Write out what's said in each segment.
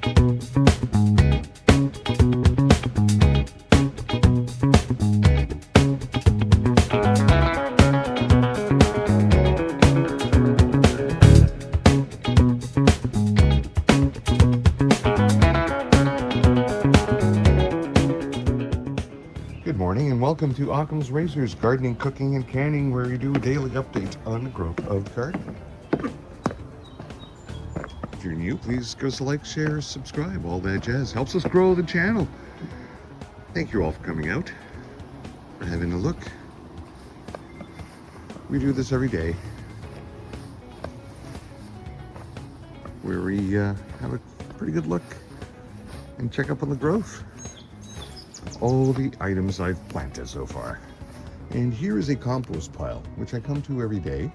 Good morning and welcome to Occam's Razors, gardening, cooking, and canning, where we do a daily update on the growth of gardening. If you're new, please give us a like, share, subscribe, all that jazz. Helps us grow the channel. Thank you all for coming out, for having a look. We do this every day, where we have a pretty good look and check up on the growth. All the items I've planted so far. And here is a compost pile, which I come to every day,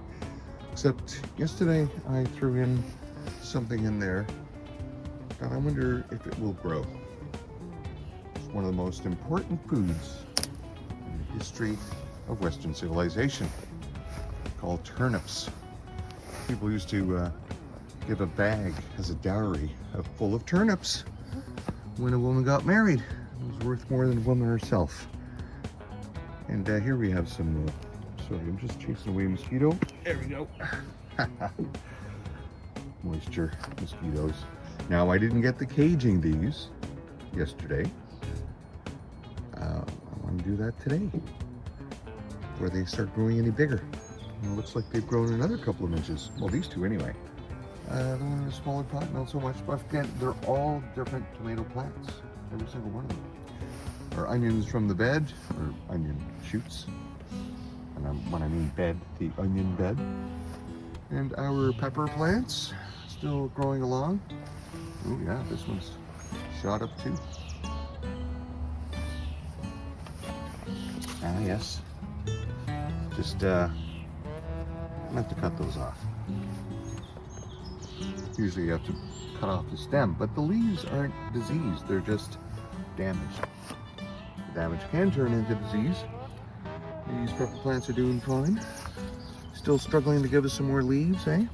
except yesterday I threw in something in there that I wonder if it will grow. It's one of the most important foods in the history of Western civilization, called turnips. People used to give a bag as a dowry full of turnips when a woman got married. It was worth more than a woman herself. And here we have some, sorry, I'm just chasing away a mosquito. There we go. Moisture mosquitoes. Now, I didn't get the caging these yesterday. I want to do that today, before they start growing any bigger. And it looks like they've grown another couple of inches. Well, these two anyway. The one in a smaller pot, not so much. But again, they're all different tomato plants. Every single one of them. Our onions from the bed, or onion shoots. And when I mean bed, the onion bed. And our pepper plants, still growing along. Oh yeah, this one's shot up too. Ah yes. Just meant to cut those off. Usually you have to cut off the stem, but the leaves aren't diseased, they're just damaged. The damage can turn into disease. These pepper plants are doing fine. Still struggling to give us some more leaves, eh?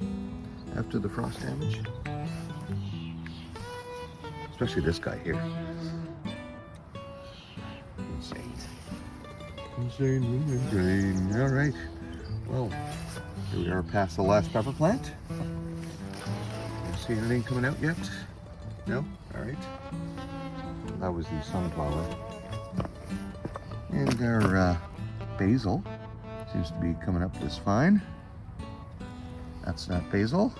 After the frost damage. Especially this guy here. Insane. Insane membrane. All right. Well, here we are past the last pepper plant. See anything coming out yet? No? All right. That was the sunflower. And our basil seems to be coming up just fine. That's not basil.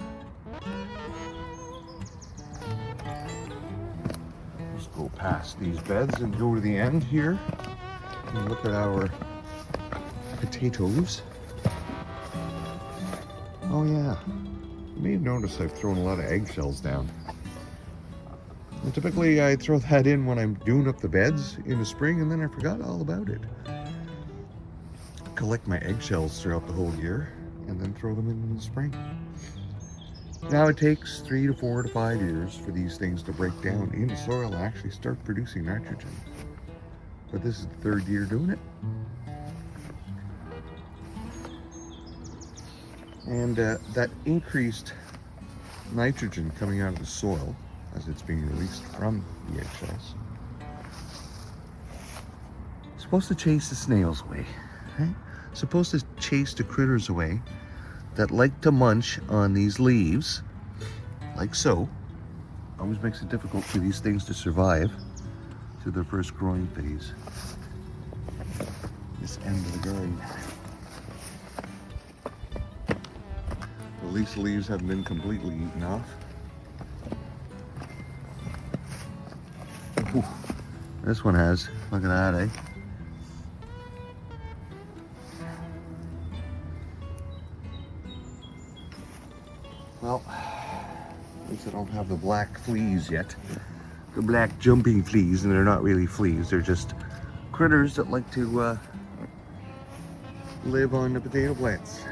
Let's go past these beds and go to the end here and look at our potatoes. Oh yeah. You may have noticed I've thrown a lot of eggshells down. And typically I throw that in when I'm doing up the beds in the spring, and then I forgot all about it. I collect my eggshells throughout the whole year and then throw them in the spring. Now it takes 3 to 4 to 5 years for these things to break down in the soil and actually start producing nitrogen. But this is the third year doing it. And that increased nitrogen coming out of the soil as it's being released from the eggshells is supposed to chase the snails away, right? Supposed to chase the critters away that like to munch on these leaves, like so. Always makes it difficult for these things to survive to their first growing phase. This end of the garden. At least the leaves haven't been completely eaten off. Ooh, this one has. Look at that, eh? Well, at least I don't have the black fleas yet. The black jumping fleas, and they're not really fleas. They're just critters that like to live on the potato plants.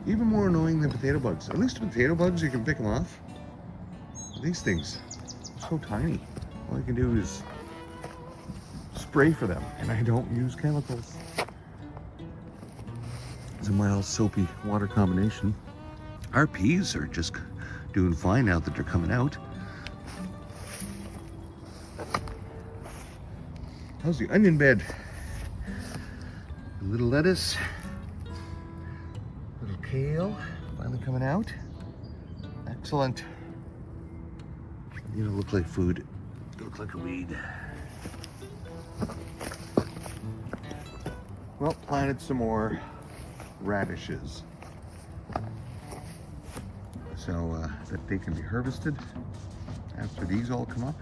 Even more annoying than potato bugs. At least potato bugs, you can pick them off. These things are so tiny. All I can do is spray for them, and I don't use chemicals. It's a mild soapy water combination. Our peas are just doing fine now that they're coming out. How's the onion bed? A little lettuce, little kale, finally coming out. Excellent. You don't look like food. You look like a weed. Well, planted some more radishes, so that they can be harvested after these all come up.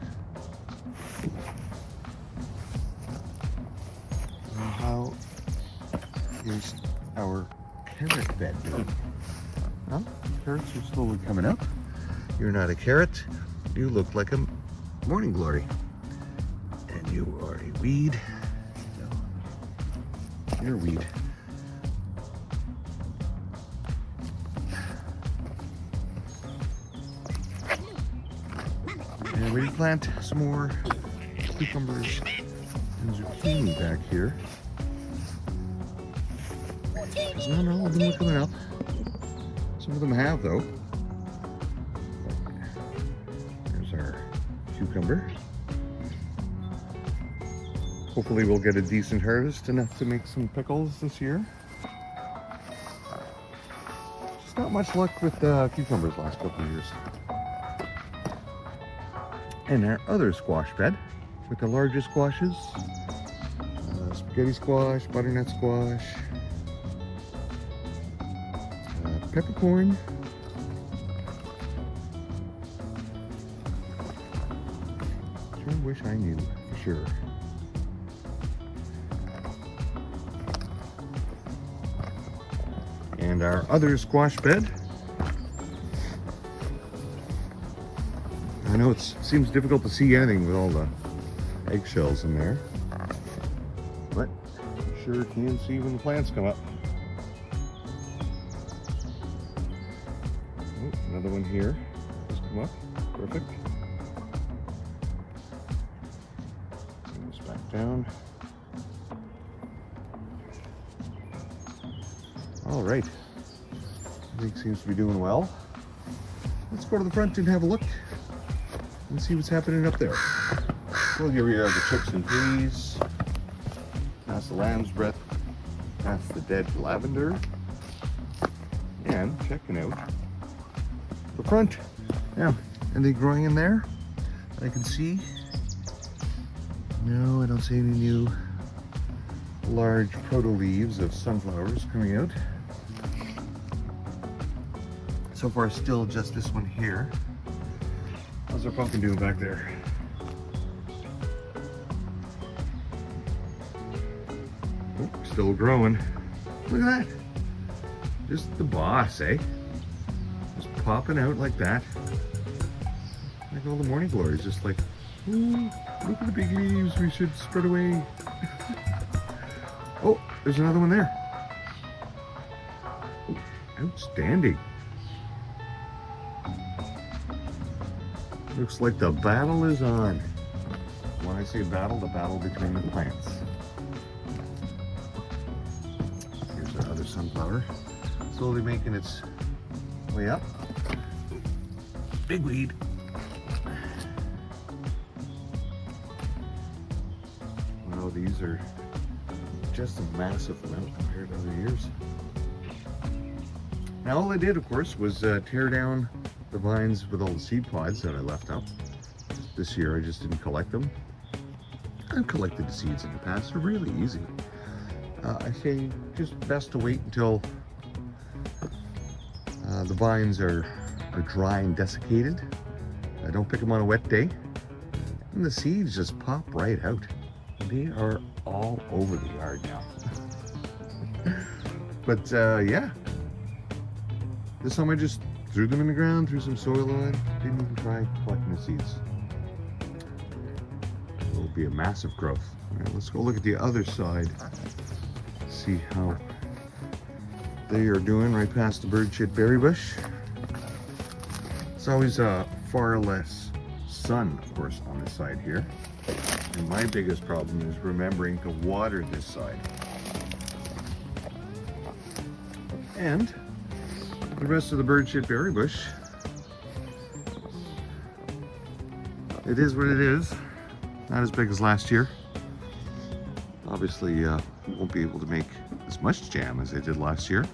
How is our carrot bed doing? Well, carrots are slowly coming up. You're not a carrot. You look like a morning glory. And you are a weed. No, you're a weed. And we plant some more cucumbers and zucchini back here. Because not all of them are coming up. Some of them have, though. There's our cucumber. Hopefully we'll get a decent harvest, enough to make some pickles this year. Just not much luck with cucumbers last couple of years. And our other squash bed with the larger squashes. Spaghetti squash, butternut squash, peppercorn, sure wish I knew for sure. And our other squash bed. I know it seems difficult to see anything with all the eggshells in there, but you sure can see when the plants come up. Oh, another one here just come up. Perfect. Bring this back down. All right. Everything seems to be doing well. Let's go to the front and have a look and see what's happening up there. Well, here we are, the chicks and peas, past the lamb's breath, past the dead lavender, and checking out the front. Yeah, are they growing in there? I can see. No, I don't see any new large proto leaves of sunflowers coming out. So far, still just this one here. How's our pumpkin doing back there? Oh, still growing. Look at that. Just the boss, eh? Just popping out like that. Like all the morning glories, just like, ooh, look at the big leaves, we should spread away. Oh, there's another one there. Oh, outstanding. Looks like the battle is on. When I say battle, the battle between the plants. Here's our other sunflower, slowly making its way up. Big weed. Wow, these are just a massive amount compared to other years. Now all I did, of course, was tear down the vines with all the seed pods that I left up. This year I just didn't collect them. I've collected the seeds in the past, they're really easy. I say just best to wait until the vines are dry and desiccated. Don't pick them on a wet day. And the seeds just pop right out. They are all over the yard now. But yeah, this time I just threw them in the ground, threw some soil on it, didn't even try collecting the seeds. It will be a massive growth. All right, let's go look at the other side, see how they are doing right past the bird shit berry bush. It's always far less sun, of course, on this side here. And my biggest problem is remembering to water this side. And the rest of the bird shit berry bush it is what it is. Not as big as last year. Obviously, we won't be able to make as much jam as I did last year.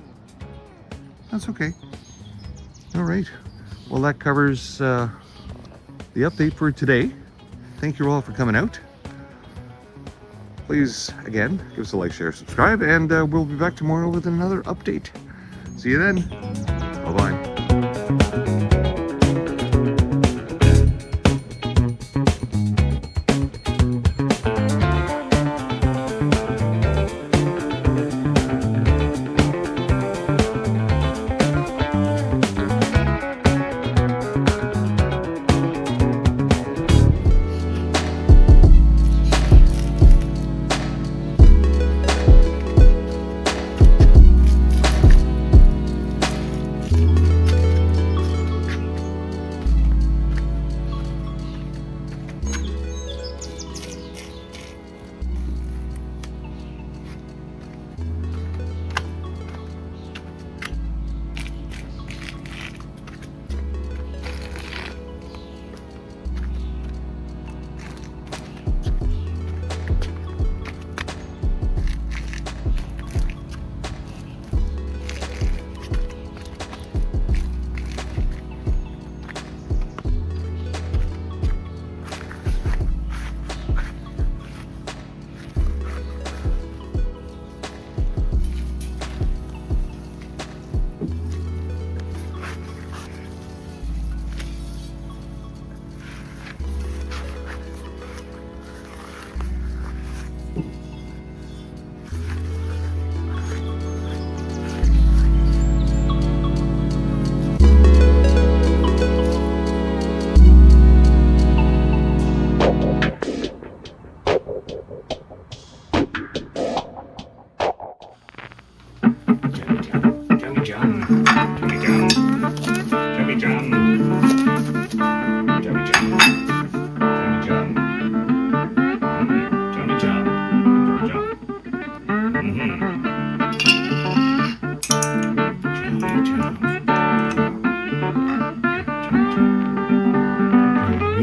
That's okay. All right. Well, that covers the update for today. Thank you all for coming out. Please, again, give us a like, share, subscribe, and we'll be back tomorrow with another update. See you then. Bye-bye.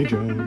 Joe.